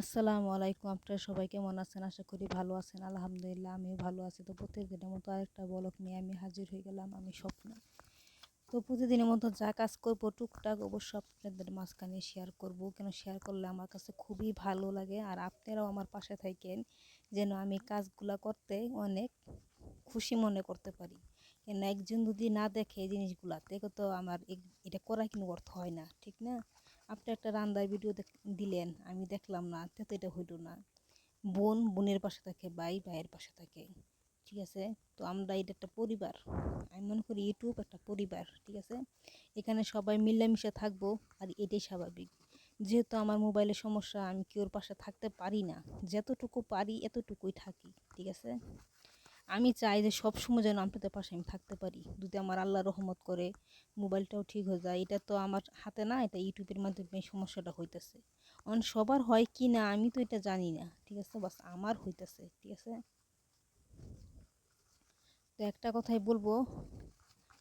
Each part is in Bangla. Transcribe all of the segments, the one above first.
আসসালামু আলাইকুম। আপনারা সবাই কেমন আছেন? আশা করি ভালো আছেন। আলহামদুলিল্লাহ আমিও ভালো আছি। তো প্রতিদিনের মতো আরেকটা ব্লগ নিয়ে আমি হাজির হয়ে গেলাম। আমি স্বপ্না। তো প্রতিদিনের মতো যা কাজ করব টুকটাক অবশ্য আপনাদের মাঝখানে শেয়ার করব। কেন শেয়ার করলে আমার কাছে খুবই ভালো লাগে আর আপনারাও আমার পাশে থাকেন যেন আমি কাজগুলা করতে অনেক খুশি মনে করতে পারি। কেন একজন যদি না দেখে এই জিনিসগুলা দেখে তো আমার এটা করা কিন্তু অর্থ হয় না, ঠিক না? আপনি একটা রান্নার ভিডিও দিলেন, আমি দেখলাম না, তো এটা হইল না। বোন বোনের পাশে থাকে, ভাই ভাইয়ের পাশে থাকে, ঠিক আছে? তো আমরা এটা একটা পরিবার। আমি মনে করি ইউটিউব একটা পরিবার, ঠিক আছে? এখানে সবাই মিলেমিশে থাকবো আর এটাই স্বাভাবিক। যেহেতু আমার মোবাইলের সমস্যা, আমি কেউর পাশে থাকতে পারি না। যতটুকু পারি এতটুকুই থাকি, ঠিক আছে? আমি চাই যে সবসময় যেন আপনাদের পাশে আমি থাকতে পারি। যদি আমার আল্লাহ রহমত করে মোবাইলটাও ঠিক হয়ে যায়, এটা তো আমার হাতে না, এটা ইউটিউবের মাধ্যমে এই সমস্যাটা হইতেছে। সবার হয় কি না আমি তো এটা জানি না, ঠিক আছে? বাস আমার হইতেছে, ঠিক আছে? তো একটা কথাই বলবো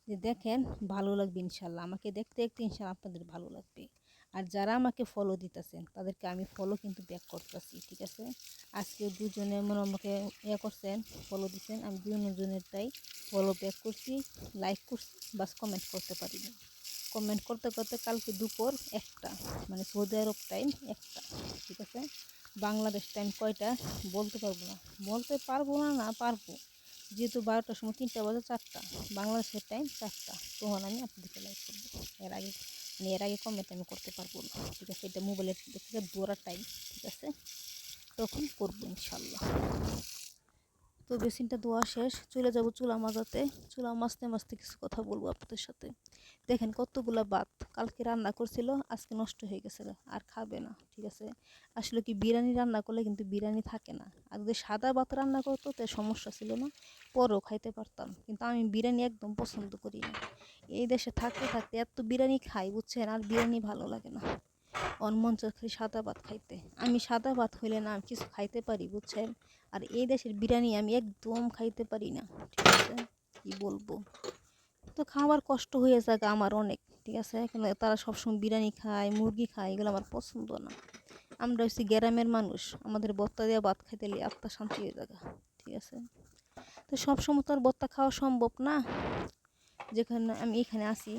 যে দেখেন, ভালো লাগবে ইনশাল্লাহ। আমাকে দেখতে দেখতে ইনশাল্লাহ আপনাদের ভালো লাগবে। আর যারা আমাকে ফলো দিতেছেন তাদেরকে আমি ফলো কিন্তু ব্যাক করতেছি, ঠিক আছে? আজকে দুজনে মনে আমাকে করছেন, ফলো দিচ্ছেন, আমি দুজনেরটাই ফলো ব্যাক করছি, লাইক করছি, বাস কমেন্ট করতে পারিনি। কমেন্ট করতে করতে কালকে দুপুর একটা, মানে সৌদি আরব টাইম একটা, ঠিক আছে? বাংলাদেশ টাইম কয়টা বলতে পারবো না। বলতে পারবো না, না পারবো, যেহেতু 12টার সময় 3টা বাজে 4টা, বাংলাদেশের টাইম 4টা, তখন আমি আপনাদেরকে লাইক করবো। এর আগে এর আগে কমেন্ট আমি করতে পারবো না, ঠিক আছে? এটা মোবাইলের থেকে দৌড়ার টাইম, ঠিক আছে? তখন করবো ইনশাল্লাহ। তো বেসিনটা ধোয়া শেষ, চলে যাব চুলা মাজাতে। চুলা মাজতে মাজতে কিছু কথা বলবো আপনাদের সাথে। দেখেন কতগুলা ভাত কালকে রান্না করছিল, আজকে নষ্ট হয়ে গেছে, আর খাবে না, ঠিক আছে? আসলে কি বিরিয়ানি রান্না করলে কিন্তু বিরিয়ানি থাকে না। আর যদি সাদা ভাত রান্না করতো তো সমস্যা ছিল না, পরও খাইতে পারতাম। কিন্তু আমি বিরিয়ানি একদম পছন্দ করি না। এই দেশে থাকতে থাকতে এত বিরিয়ানি খাই, বুঝছেন, আর বিরিয়ানি ভালো লাগে না। মন চাচ্ছে সাদা ভাত খাইতে। আমি সাদা ভাত হইলে না আমি কিছু খাইতে পারি, বুঝছেন? আর এই দেশের বিরিয়ানি আমি একদম খাইতে পারি না, ঠিক আছে? কি বলবো। তো খাবার কষ্ট হয়ে যায় আমার অনেক, ঠিক আছে? এখন তারা সবসময় বিরিয়ানি খায়, মুরগি খায়, এগুলো আমার পছন্দ না। আমরা হচ্ছি গ্রামের মানুষ, আমাদের বত্তা দিয়ে ভাত খাইতে আত্মা শান্তি হয়ে যায়, ঠিক আছে? তো সবসময় তো আর বত্তা খাওয়া সম্ভব না। যেখানে আমি এখানে আসি,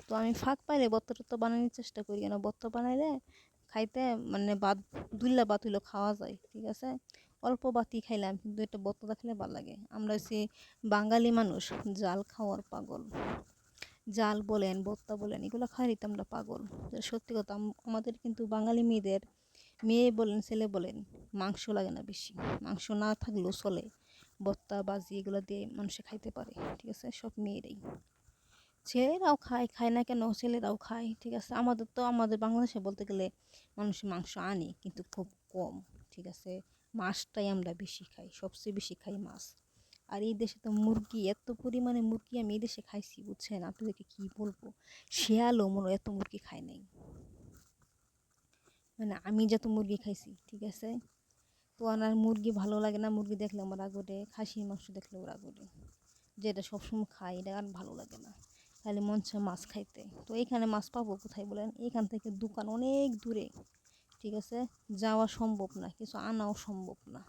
তো আমি ফাঁক পাইলে বত্তা টত্তা বানানোর চেষ্টা করি, কেন বত্তা বানাইলে খাইতে, মানে ভাত দুইলা ভাত হইলেও খাওয়া যায়, ঠিক আছে? অল্প ভাতই খাইলাম, কিন্তু এটা বত্তা খেলে ভালো লাগে। আমরা হচ্ছি বাঙালি মানুষ, জাল খাওয়ার পাগল। জাল বলেন, ভর্তা বলেন, এগুলো খাইলে তো আমরা পাগল। সত্যি কথা, আমাদের কিন্তু বাঙালি মেয়েদের, মেয়ে বলেন ছেলে বলেন, মাংস লাগে না বেশি। মাংস না থাকলেও চলে, ভর্তা বাজি এগুলো দিয়ে মানুষে খাইতে পারে, ঠিক আছে? সব মেয়েরাই, ছেলেরাও খায়, খায় না কেন, ছেলেরাও খায়, ঠিক আছে? আমাদের বাংলাদেশে বলতে গেলে মানুষ মাংস আনে কিন্তু খুব কম, ঠিক আছে? মাছটাই আমরা বেশি খাই, সবচেয়ে বেশি খাই মাছ। আর এই দেশে তো মুরগি, এত পরিমাণে মুরগি আমি এই দেশে খাইছি, বুঝছেন? আপনাদেরকে কি বলবো, শিয়ালও মনে হয় এত মুরগি খায় নাই, মানে আমি যত মুরগি খাইছি, ঠিক আছে? তো আমার মুরগি ভালো লাগে না, মুরগি দেখলে আমার রাগ ওঠে, খাসির মাংস দেখলেও রাগ ওঠে, যেটা সবসময় খাই এটা আর ভালো লাগে না। খালি মন চায় মাছ খাইতে। তো এখানে মাছ পাবো কোথায় বলেন? এখান থেকে দোকান অনেক দূরে, ঠিক আছে? যাওয়া সম্ভব না, কিছু আনাও সম্ভব না।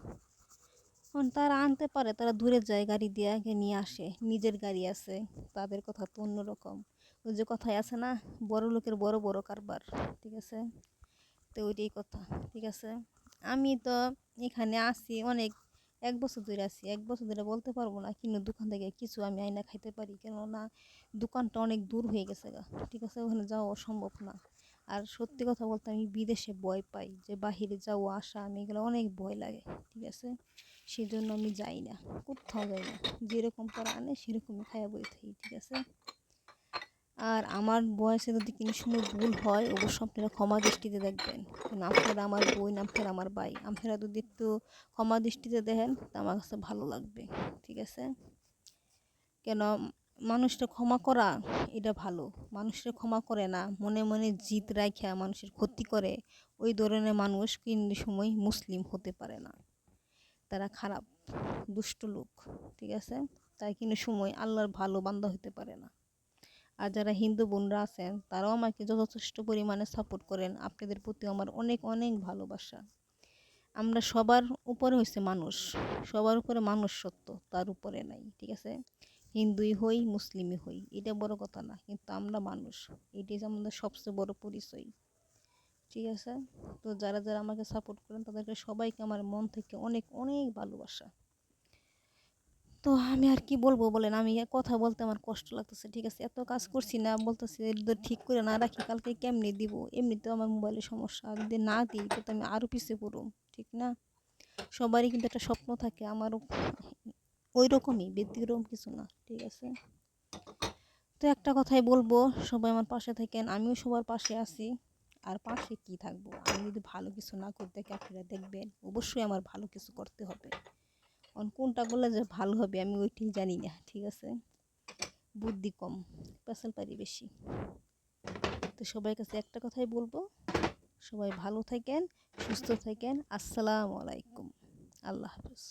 কারণ তারা আনতে পারে, তারা দূরে যায়, গাড়ি দিয়ে আগে নিয়ে আসে, নিজের গাড়ি আছে, তাদের কথা তো অন্যরকম। ওই যে কথায় আছে না, বড় লোকের বড় বড় কারবার, ঠিক আছে? তো ওইটাই কথা, ঠিক আছে? আমি তো এখানে আসি অনেক, 1 বছর ধরে আছি। 1 বছর ধরে বলতে পারবো না কিন্তু দোকান থেকে কিছু আমি আইনা খাইতে পারি, কেননা দোকানটা অনেক দূর হয়ে গেছে গা, ঠিক আছে? ওখানে যাওয়া সম্ভব না। আর সত্যি কথা বলতে আমি বিদেশে ভয় পাই, যে বাহিরে যাওয়া আসা আমি এগুলো অনেক ভয় লাগে, ঠিক আছে? সেই জন্য আমি যাই না, কোথাও যাই না। যেরকম তারা আনে সেরকমই খাইয়া বই থাকি, ঠিক আছে? আর আমার বয়সে যদি কোনো সময় ভুল হয় অবশ্য আপনারা ক্ষমা দৃষ্টিতে দেখবেন। কারণ আপনারা আমার বোন, আপনারা আমার ভাই, আপনারা যদি একটু ক্ষমা দৃষ্টিতে দেখেন তা আমার কাছে ভালো লাগবে, ঠিক আছে? কেন, মানুষটা ক্ষমা করা এটা ভালো। মানুষটা ক্ষমা করে না, মনে মনে জিদ রাইখা মানুষের ক্ষতি করে, ওই ধরনের মানুষ কিন্তু সময় মুসলিম হতে পারে না। তারা খারাপ, দুষ্ট লোক, ঠিক আছে? তাই কিন্তু সময় আল্লাহর ভালো বান্দা হতে পারে না। আর যারা হিন্দু বোনরা আছেন তারাও আমাকে যথেষ্ট পরিমাণে সাপোর্ট করেন, আপনাদের প্রতি আমার অনেক অনেক ভালোবাসা। আমরা সবার উপরে হইছে মানুষ, সবার উপরে মানুষ সত্য, তার উপরে নাই, ঠিক আছে? হিন্দুই হই মুসলিমই হই এটা বড় কথা না, কিন্তু আমরা মানুষ, এটাই যে আমাদের সবচেয়ে বড় পরিচয়, ঠিক আছে? তো যারা যারা আমাকে সাপোর্ট করেন তাদেরকে সবাইকে আমার মন থেকে অনেক অনেক ভালোবাসা। তো আমি আর কি বলবো বলেন, আমি কথা বলতে আমার কষ্ট লাগতেছে, ঠিক আছে? এত কাজ করছি না, বলতেছি যদি ঠিক করে না রাখি কালকে কেমনে দিব, এমনিতেও আমার মোবাইলের সমস্যা, যদি না দিই তো আমি আরও পিছিয়ে পড়ব, ঠিক না? সবারই কিন্তু একটা স্বপ্ন থাকে, আমারও ওই রকমই, ব্যতিক্রম কিছু না, ঠিক আছে? তো একটা কথাই বলবো, সবাই আমার পাশে থাকেন, আমিও সবার পাশে আছি। আর পাশে কি থাকবো, আমি যদি ভালো কিছু না করতে থাকি আপনারা দেখবেন অবশ্যই আমার ভালো কিছু করতে হবে। কোনটা করলে যে ভালো হবে আমি ওইটাই জানি না, ঠিক আছে? বুদ্ধি কম, পেশাল পারি বেশি। তো সবার কাছে একটা কথাই বলবো, সবাই ভালো থাকেন, সুস্থ থাকেন। আসসালামু আলাইকুম। আল্লাহ হাফেজ।